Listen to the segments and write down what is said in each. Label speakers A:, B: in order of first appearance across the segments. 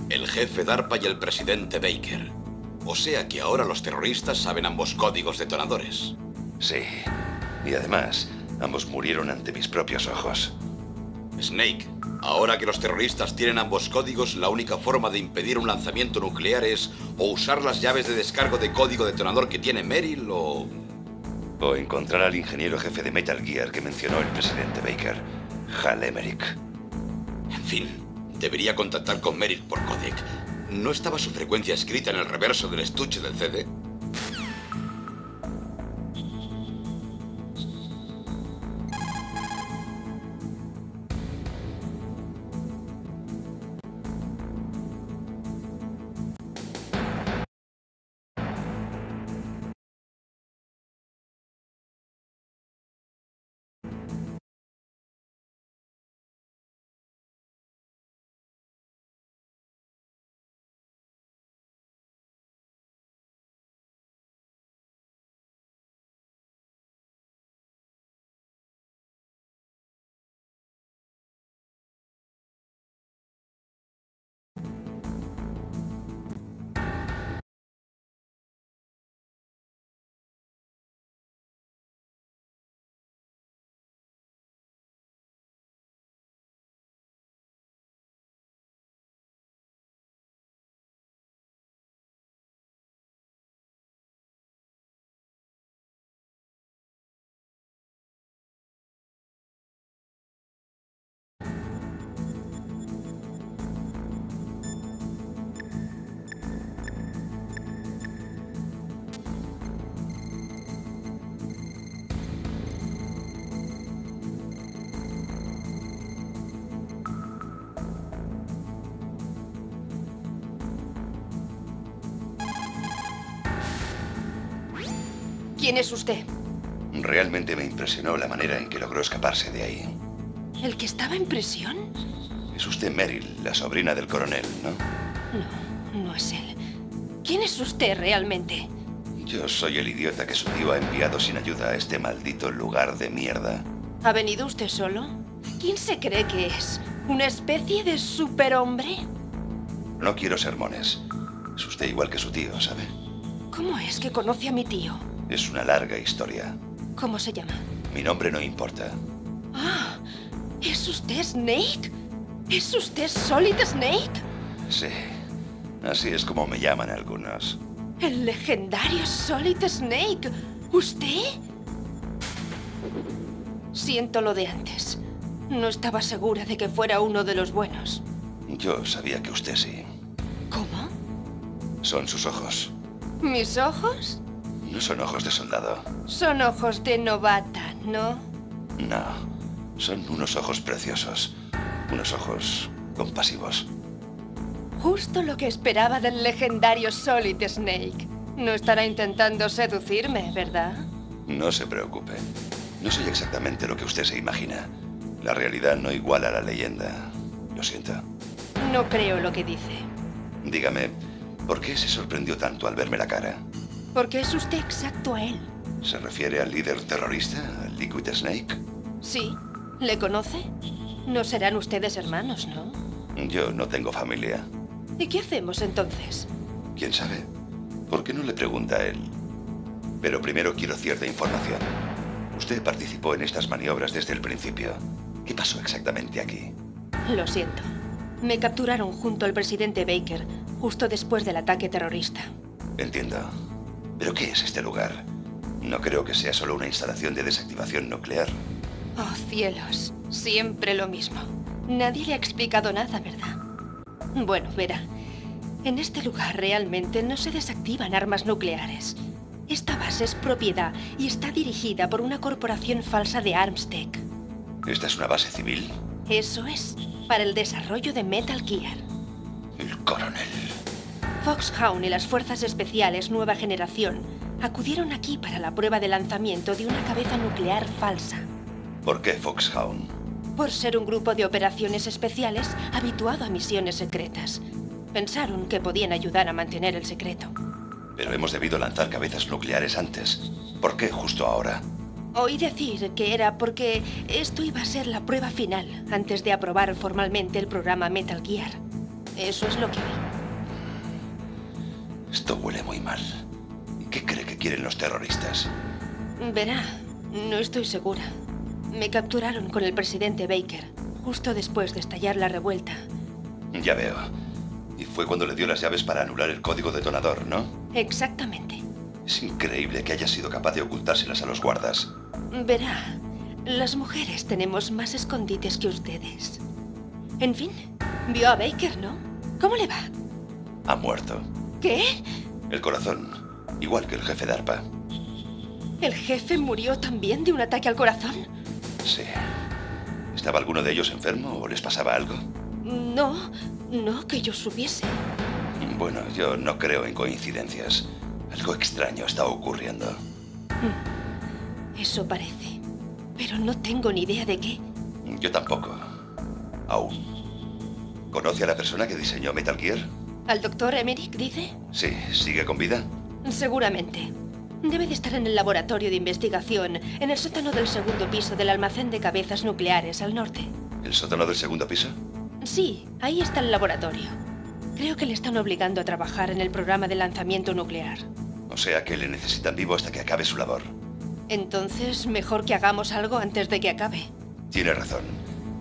A: El jefe DARPA y el presidente Baker. O sea que ahora los terroristas saben ambos códigos detonadores.
B: Sí. Y además, ambos murieron ante mis propios ojos.
A: Snake, ahora que los terroristas tienen ambos códigos, la única forma de impedir un lanzamiento nuclear es o usar las llaves de descargo de código detonador que tiene Merrill o
B: encontrar al ingeniero jefe de Metal Gear que mencionó el presidente Baker, Hal Emmerich.
A: En fin, debería contactar con Merrill por codec. ¿No estaba su frecuencia escrita en el reverso del estuche del CD?
C: ¿Quién es usted?
B: Realmente me impresionó la manera en que logró escaparse de ahí.
C: ¿El que estaba en prisión?
B: Es usted Merrill, la sobrina del coronel, ¿no?
C: No, no es él. ¿Quién es usted realmente?
B: Yo soy el idiota que su tío ha enviado sin ayuda a este maldito lugar de mierda.
C: ¿Ha venido usted solo? ¿Quién se cree que es? ¿Una especie de superhombre?
B: No quiero sermones. Es usted igual que su tío, ¿sabe?
C: ¿Cómo es que conoce a mi tío?
B: Es una larga historia.
C: ¿Cómo se llama?
B: Mi nombre no importa.
C: Ah, ¿es usted Snake? ¿Es usted Solid Snake?
B: Sí, así es como me llaman algunos.
C: El legendario Solid Snake. ¿Usted? Siento lo de antes. No estaba segura de que fuera uno de los buenos.
B: Yo sabía que usted sí.
C: ¿Cómo?
B: Son sus ojos.
C: ¿Mis ojos?
B: No son ojos de soldado.
C: Son ojos de novata, ¿no?
B: No, son unos ojos preciosos. Unos ojos compasivos.
C: Justo lo que esperaba del legendario Solid Snake. No estará intentando seducirme, ¿verdad?
B: No se preocupe. No soy exactamente lo que usted se imagina. La realidad no iguala a la leyenda. Lo siento.
C: No creo lo que dice.
B: Dígame, ¿por qué se sorprendió tanto al verme la cara?
C: Porque es usted exacto a él.
B: ¿Se refiere al líder terrorista, al Liquid Snake?
C: Sí. ¿Le conoce? No serán ustedes hermanos, ¿no?
B: Yo no tengo familia.
C: ¿Y qué hacemos entonces?
B: ¿Quién sabe? ¿Por qué no le pregunta a él? Pero primero quiero cierta información. Usted participó en estas maniobras desde el principio. ¿Qué pasó exactamente aquí?
C: Lo siento. Me capturaron junto al presidente Baker justo después del ataque terrorista.
B: Entiendo. ¿Pero qué es este lugar? No creo que sea solo una instalación de desactivación nuclear.
C: Oh, cielos. Siempre lo mismo. Nadie le ha explicado nada, ¿verdad? Bueno, verá. En este lugar realmente no se desactivan armas nucleares. Esta base es propiedad y está dirigida por una corporación falsa de Armstech.
B: ¿Esta es una base civil?
C: Eso es, para el desarrollo de Metal Gear.
B: El coronel.
C: Foxhound y las Fuerzas Especiales Nueva Generación acudieron aquí para la prueba de lanzamiento de una cabeza nuclear falsa.
B: ¿Por qué Foxhound?
C: Por ser un grupo de operaciones especiales habituado a misiones secretas. Pensaron que podían ayudar a mantener el secreto.
B: Pero hemos debido lanzar cabezas nucleares antes. ¿Por qué justo ahora?
C: Oí decir que era porque esto iba a ser la prueba final antes de aprobar formalmente el programa Metal Gear. Eso es lo que oí.
B: Esto huele muy mal. ¿Qué cree que quieren los terroristas?
C: Verá, no estoy segura. Me capturaron con el presidente Baker, justo después de estallar la revuelta.
B: Ya veo. Y fue cuando le dio las llaves para anular el código detonador, ¿no?
C: Exactamente.
B: Es increíble que haya sido capaz de ocultárselas a los guardas.
C: Verá, las mujeres tenemos más escondites que ustedes. En fin, vio a Baker, ¿no? ¿Cómo le va?
B: Ha muerto.
C: ¿Qué?
B: El corazón, igual que el jefe de ARPA.
C: ¿El jefe murió también de un ataque al corazón?
B: Sí. ¿Estaba alguno de ellos enfermo o les pasaba algo?
C: No que yo supiese.
B: Bueno, yo no creo en coincidencias. Algo extraño está ocurriendo.
C: Eso parece. Pero no tengo ni idea de qué.
B: Yo tampoco. Aún. ¿Conoce a la persona que diseñó Metal Gear?
C: ¿Al doctor Emmerich, dice?
B: Sí, ¿sigue con vida?
C: Seguramente. Debe de estar en el laboratorio de investigación, en el sótano del segundo piso del almacén de cabezas nucleares al norte.
B: ¿El sótano del segundo piso?
C: Sí, ahí está el laboratorio. Creo que le están obligando a trabajar en el programa de lanzamiento nuclear.
B: O sea que le necesitan vivo hasta que acabe su labor.
C: Entonces, mejor que hagamos algo antes de que acabe.
B: Tiene razón.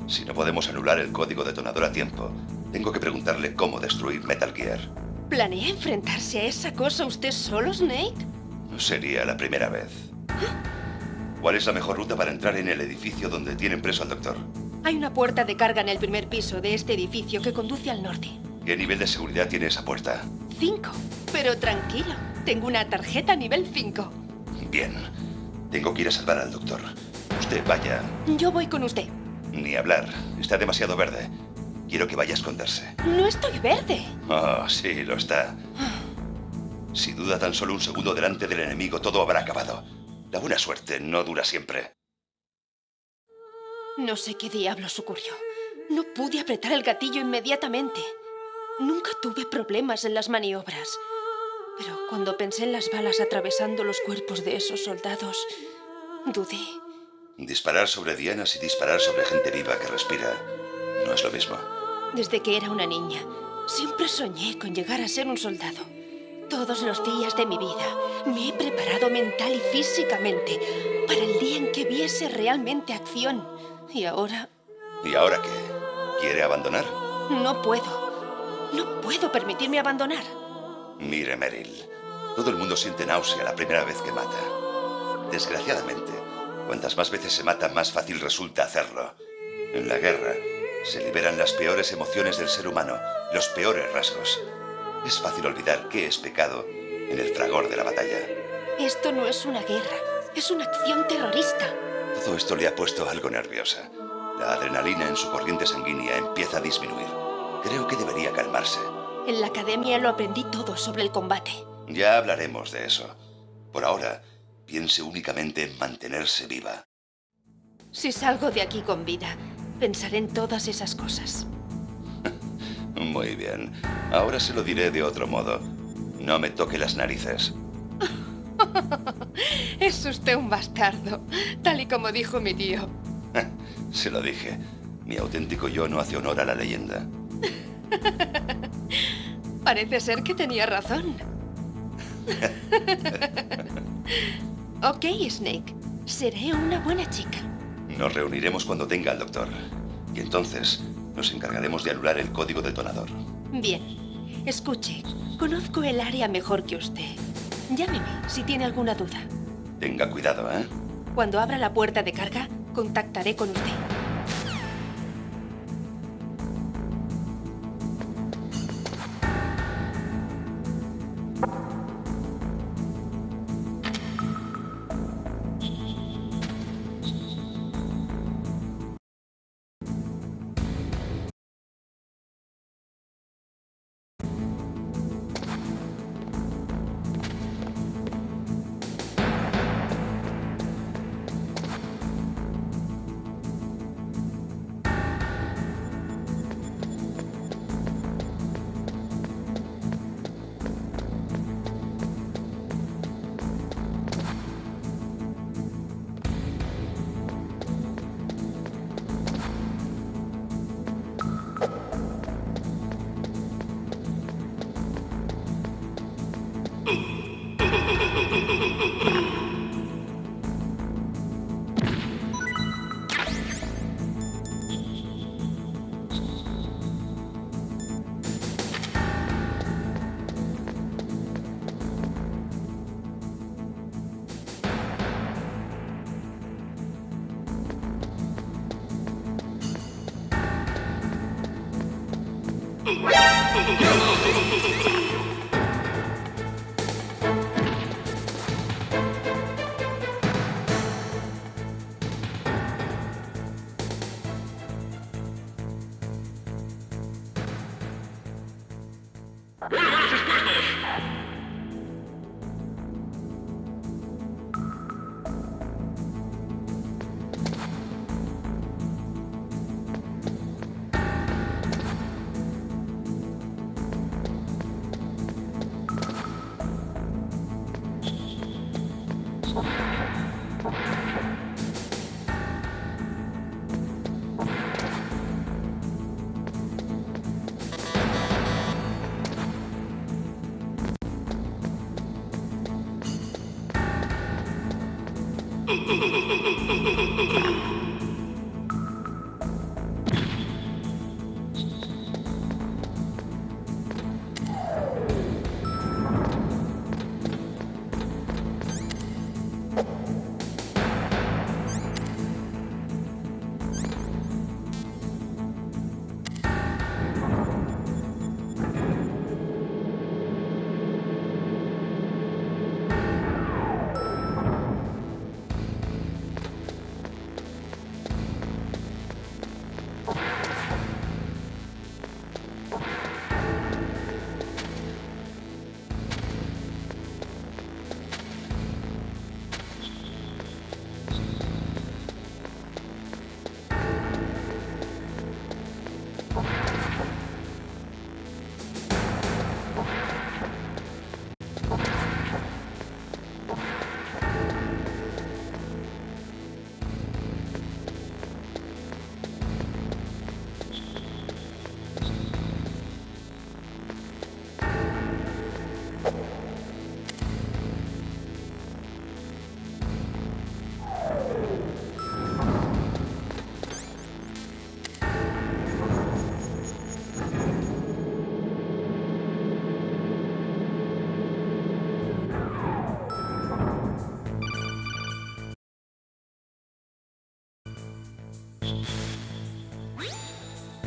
B: Si no podemos anular el código detonador a tiempo, tengo que preguntarle cómo destruir Metal Gear.
C: ¿Planea enfrentarse a esa cosa usted solo, Snake?
B: No sería la primera vez. ¿Cuál es la mejor ruta para entrar en el edificio donde tienen preso al doctor?
C: Hay una puerta de carga en el primer piso de este edificio que conduce al norte.
B: ¿Qué nivel de seguridad tiene esa puerta?
C: 5. Pero tranquilo, tengo una tarjeta nivel 5.
B: Bien. Tengo que ir a salvar al doctor. Usted vaya.
C: Yo voy con usted.
B: Ni hablar. Está demasiado verde. Quiero que vaya a esconderse.
C: No estoy verde.
B: Oh, sí, lo está. Si duda tan solo un segundo delante del enemigo, todo habrá acabado. La buena suerte no dura siempre.
C: No sé qué diablos ocurrió. No pude apretar el gatillo inmediatamente. Nunca tuve problemas en las maniobras. Pero cuando pensé en las balas atravesando los cuerpos de esos soldados, dudé.
B: Disparar sobre dianas y disparar sobre gente viva que respira no es lo mismo.
C: Desde que era una niña, siempre soñé con llegar a ser un soldado. Todos los días de mi vida me he preparado mental y físicamente para el día en que viese realmente acción. Y ahora...
B: ¿Y ahora qué? ¿Quiere abandonar?
C: No puedo. No puedo permitirme abandonar.
B: Mire, Meryl. Todo el mundo siente náusea la primera vez que mata. Desgraciadamente, cuantas más veces se mata, más fácil resulta hacerlo. En la guerra, se liberan las peores emociones del ser humano, los peores rasgos. Es fácil olvidar qué es pecado en el fragor de la batalla.
C: Esto no es una guerra, es una acción terrorista.
B: Todo esto le ha puesto algo nerviosa. La adrenalina en su corriente sanguínea empieza a disminuir. Creo que debería calmarse.
C: En la academia lo aprendí todo sobre el combate.
B: Ya hablaremos de eso. Por ahora, piense únicamente en mantenerse viva.
C: Si salgo de aquí con vida, pensaré en todas esas cosas.
B: Muy bien. Ahora se lo diré de otro modo. No me toque las narices.
C: Es usted un bastardo, tal y como dijo mi tío.
B: Se lo dije. Mi auténtico yo no hace honor a la leyenda.
C: Parece ser que tenía razón. Ok, Snake. Seré una buena chica.
B: Nos reuniremos cuando tenga al doctor. Y entonces nos encargaremos de anular el código detonador.
C: Bien. Escuche, conozco el área mejor que usted. Llámeme si tiene alguna duda.
B: Tenga cuidado, ¿eh?
C: Cuando abra la puerta de carga, contactaré con usted.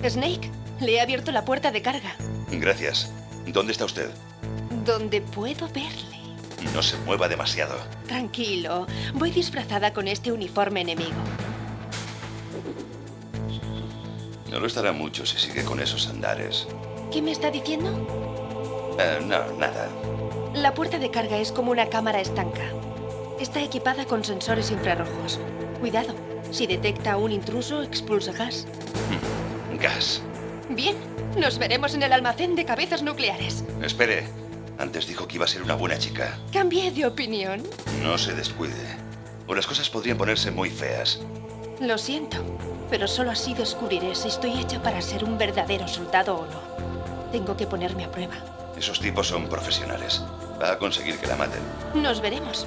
C: Snake, le he abierto la puerta de carga.
B: Gracias. ¿Dónde está usted?
C: Donde puedo verle.
B: No se mueva demasiado.
C: Tranquilo, voy disfrazada con este uniforme enemigo.
B: No lo estará mucho si sigue con esos andares.
C: ¿Qué me está diciendo?
B: No, nada.
C: La puerta de carga es como una cámara estanca. Está equipada con sensores infrarrojos. Cuidado, si detecta a un intruso, expulsa gas.
B: Gas.
C: Bien, nos veremos en el almacén de cabezas nucleares.
B: Espere. Antes dijo que iba a ser una buena chica.
C: Cambié de opinión.
B: No se descuide. O las cosas podrían ponerse muy feas.
C: Lo siento, pero solo así descubriré si estoy hecha para ser un verdadero soldado o no. Tengo que ponerme a prueba.
B: Esos tipos son profesionales. Va a conseguir que la maten.
C: Nos veremos.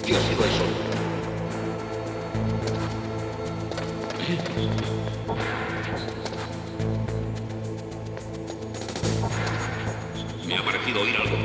A: ¿Qué ha sido eso? ¿Qué ha sido eso? Me ha parecido oír algo.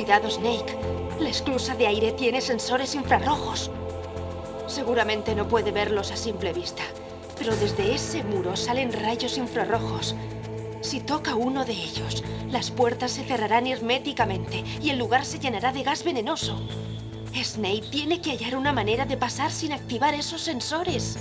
C: Cuidado, Snake. La esclusa de aire tiene sensores infrarrojos. Seguramente no puede verlos a simple vista, pero desde ese muro salen rayos infrarrojos. Si toca uno de ellos, las puertas se cerrarán herméticamente y el lugar se llenará de gas venenoso. Snake tiene que hallar una manera de pasar sin activar esos sensores.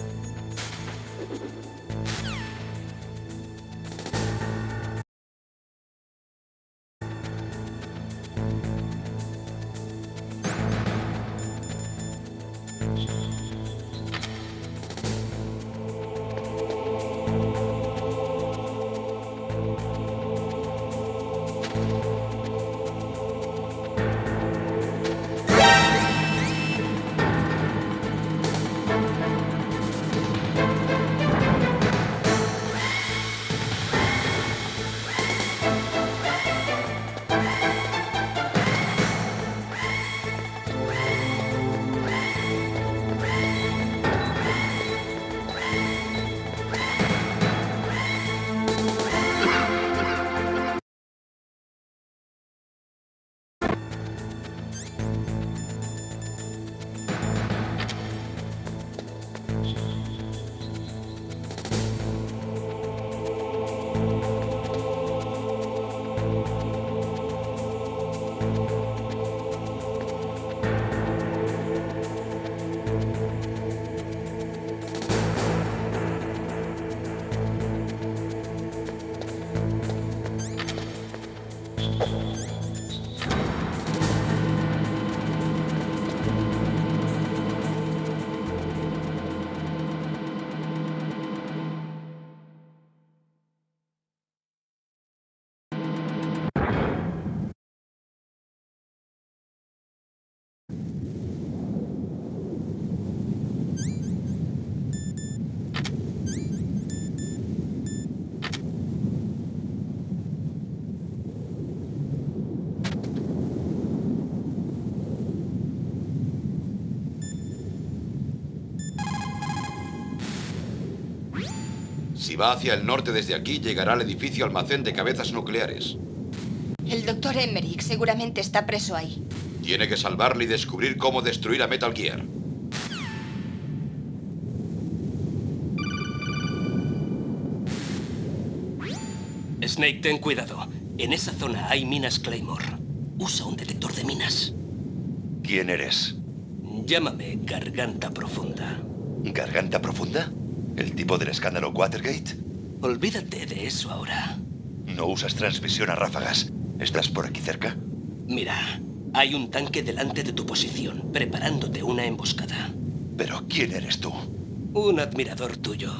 A: Si va hacia el norte desde aquí, llegará al edificio almacén de cabezas nucleares.
D: El doctor Emmerich seguramente está preso ahí.
A: Tiene que salvarle y descubrir cómo destruir a Metal Gear.
E: Snake, ten cuidado. En esa zona hay minas Claymore. Usa un detector de minas.
B: ¿Quién eres?
E: Llámame Garganta Profunda.
B: ¿Garganta Profunda? ¿El tipo del escándalo Watergate?
E: Olvídate de eso ahora.
B: No usas transmisión a ráfagas. ¿Estás por aquí cerca?
E: Mira, hay un tanque delante de tu posición, preparándote una emboscada.
B: ¿Pero quién eres tú?
E: Un admirador tuyo.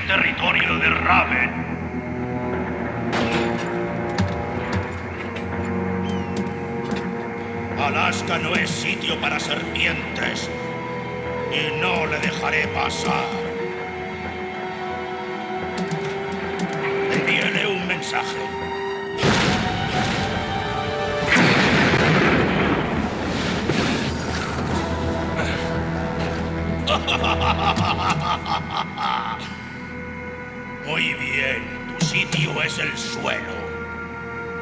F: Territorio de Raven. Alaska no es sitio para serpientes. Y no le dejaré pasar. Viene un mensaje. Muy bien, tu sitio es el suelo.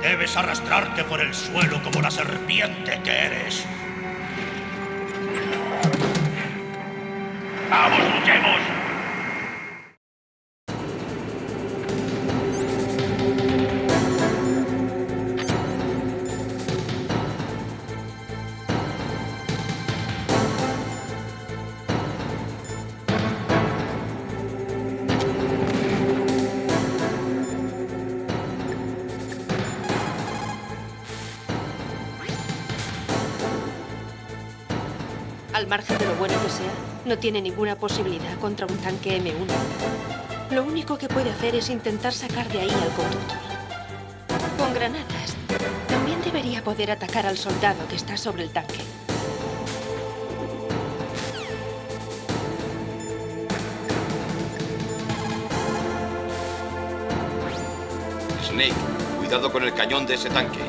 F: Debes arrastrarte por el suelo como la serpiente que eres. ¡Vamos, luchemos!
C: Al margen de lo bueno que sea, no tiene ninguna posibilidad contra un tanque M1. Lo único que puede hacer es intentar sacar de ahí al conductor. Con granadas. También debería poder atacar al soldado que está sobre el tanque.
A: Snake, cuidado con el cañón de ese tanque.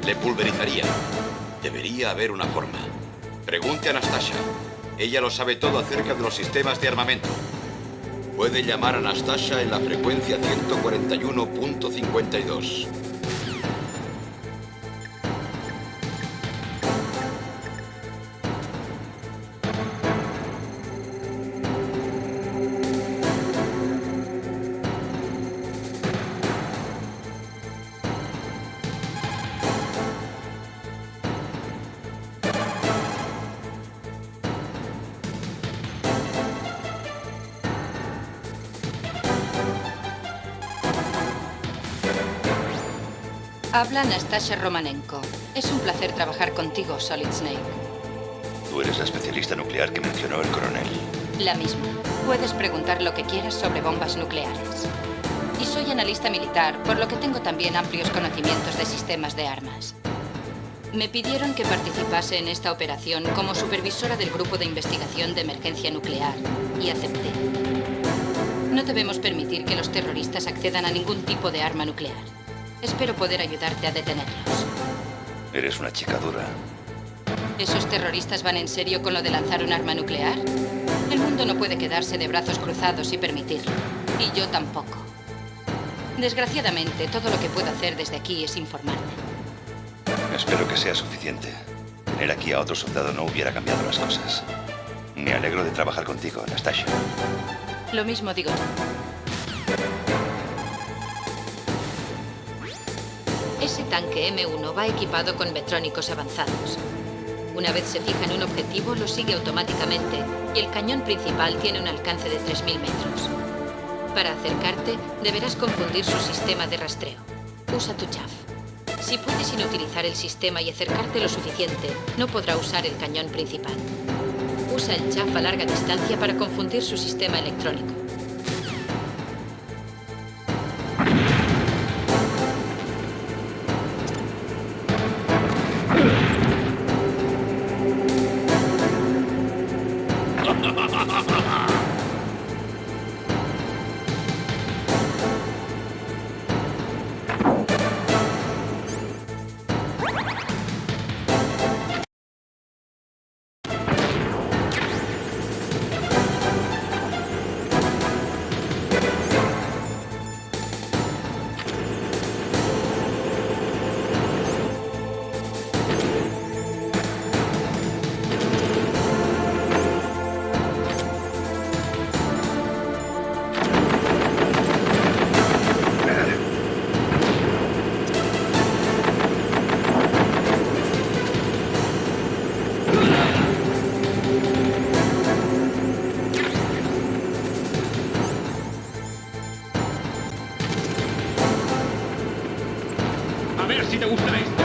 A: Le pulverizaría. Debería haber una forma. Pregunte a Anastasia. Ella lo sabe todo acerca de los sistemas de armamento. Puede llamar a Anastasia en la frecuencia 141.52.
D: Habla Anastasia Romanenko. Es un placer trabajar contigo, Solid Snake.
B: Tú eres la especialista nuclear que mencionó el coronel.
D: La misma. Puedes preguntar lo que quieras sobre bombas nucleares. Y soy analista militar, por lo que tengo también amplios conocimientos de sistemas de armas. Me pidieron que participase en esta operación como supervisora del Grupo de Investigación de Emergencia Nuclear, y acepté. No debemos permitir que los terroristas accedan a ningún tipo de arma nuclear. Espero poder ayudarte a detenerlos.
B: Eres una chica dura.
D: ¿Esos terroristas van en serio con lo de lanzar un arma nuclear? El mundo no puede quedarse de brazos cruzados y permitirlo. Y yo tampoco. Desgraciadamente, todo lo que puedo hacer desde aquí es informarme.
B: Espero que sea suficiente. Tener aquí a otro soldado no hubiera cambiado las cosas. Me alegro de trabajar contigo, Anastasia.
D: Lo mismo digo yo. Ese tanque M1 va equipado con metrónicos avanzados. Una vez se fija en un objetivo, lo sigue automáticamente y el cañón principal tiene un alcance de 3000 metros. Para acercarte, deberás confundir su sistema de rastreo. Usa tu chaff. Si puedes sin utilizar el sistema y acercarte lo suficiente, no podrá usar el cañón principal. Usa el chaff a larga distancia para confundir su sistema electrónico.
G: A ver si te gusta esto.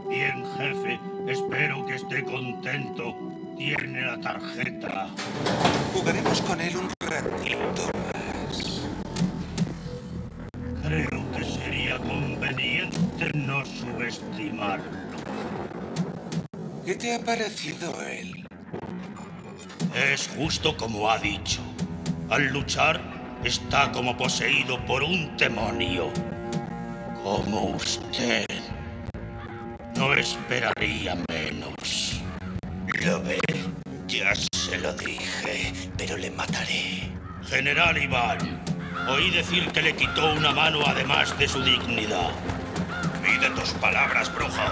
F: Bien, jefe. Espero que esté contento. Tiene la tarjeta.
H: Jugaremos con él un ratito más.
F: Creo que sería conveniente no subestimarlo.
H: ¿Qué te ha parecido él?
F: Es justo como ha dicho. Al luchar, está como poseído por un demonio. Como usted. No esperaría menos.
H: Lo ve. Ya se lo dije, pero le mataré.
F: General Iván, oí decir que le quitó una mano además de su dignidad.
B: Mide tus palabras, brujo.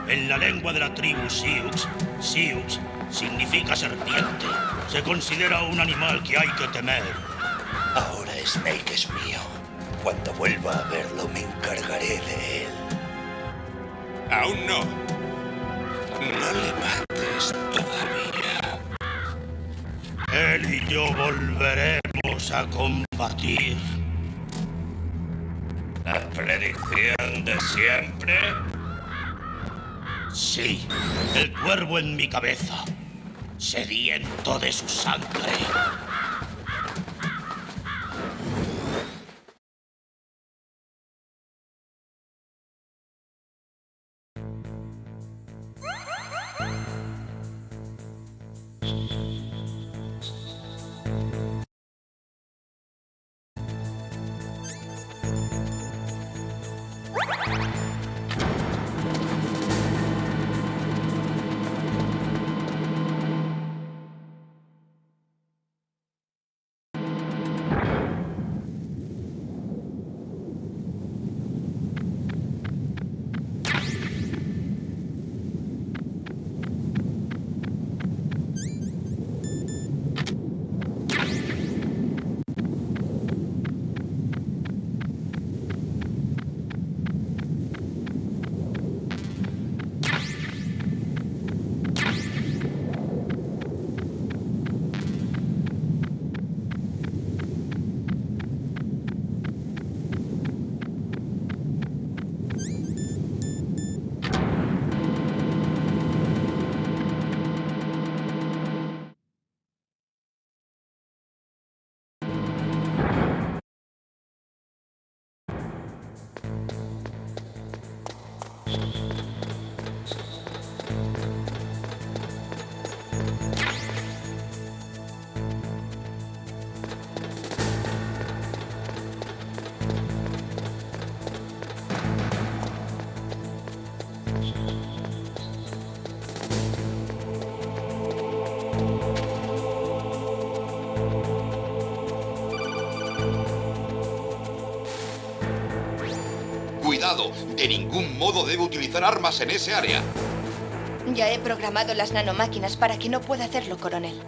F: En la lengua de la tribu Sioux, Sioux significa serpiente. Se considera un animal que hay que temer.
H: Ahora Snake es mío. Cuando vuelva a verlo, me encargaré de él. Aún no. No le mates todavía.
F: Él y yo volveremos a combatir.
H: ¿La predicción de siempre?
F: Sí, el cuervo en mi cabeza, sediento de su sangre.
A: Cuidado, de ningún modo debe utilizar armas en ese área.
C: Ya he programado las nanomáquinas para que no pueda hacerlo, coronel.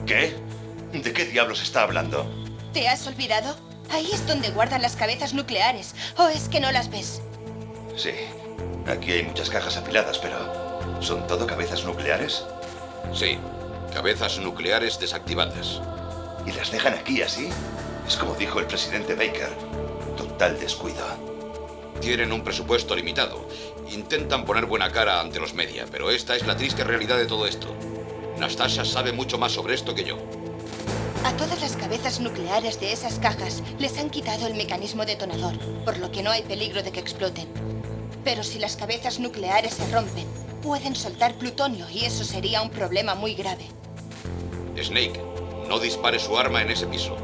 B: ¿Qué? ¿De qué diablos está hablando?
C: ¿Te has olvidado? Ahí es donde guardan las cabezas nucleares. ¿O es que no las ves?
B: Sí, aquí hay muchas cajas apiladas, pero ¿son todo cabezas nucleares?
A: Sí, cabezas nucleares desactivadas.
B: ¿Y las dejan aquí así? Es como dijo el presidente Baker. Total descuido.
A: Tienen un presupuesto limitado. Intentan poner buena cara ante los media, pero esta es la triste realidad de todo esto. Nastasha sabe mucho más sobre esto que yo.
C: A todas las cabezas nucleares de esas cajas les han quitado el mecanismo detonador, por lo que no hay peligro de que exploten. Pero si las cabezas nucleares se rompen, pueden soltar plutonio y eso sería un problema muy grave.
A: Snake, no dispare su arma en ese piso.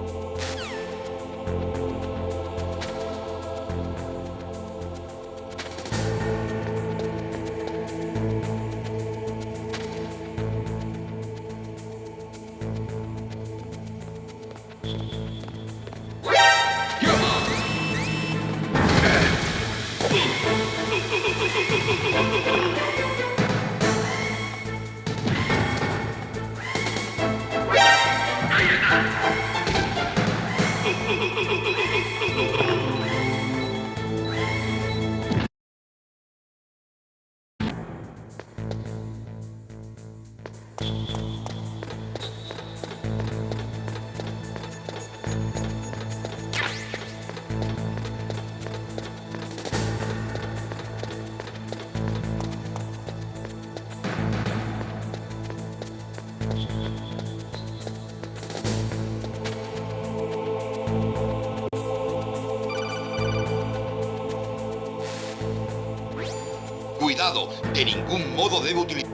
A: Cuidado, de ningún modo debe utilizar...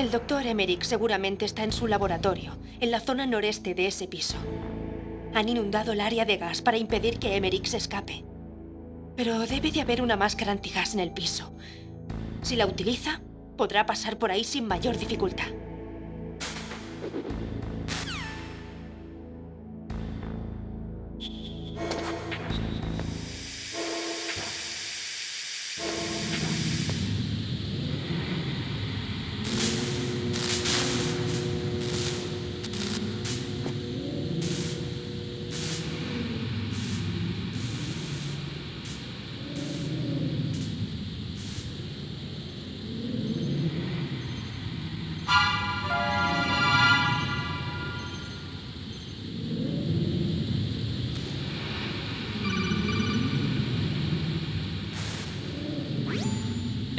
C: El doctor Emmerich seguramente está en su laboratorio, en la zona noreste de ese piso. Han inundado el área de gas para impedir que Emmerich se escape. Pero debe de haber una máscara antigas en el piso. Si la utiliza, podrá pasar por ahí sin mayor dificultad.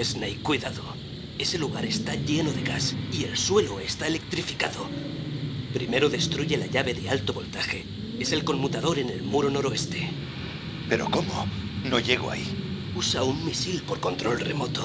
E: Snake, cuidado. Ese lugar está lleno de gas y el suelo está electrificado. Primero destruye la llave de alto voltaje. Es el conmutador en el muro noroeste.
B: ¿Pero cómo? No llego ahí.
E: Usa un misil por control remoto.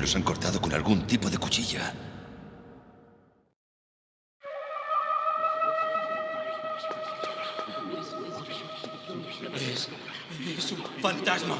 B: los han cortado con algún tipo de cuchilla.
E: Es un fantasma.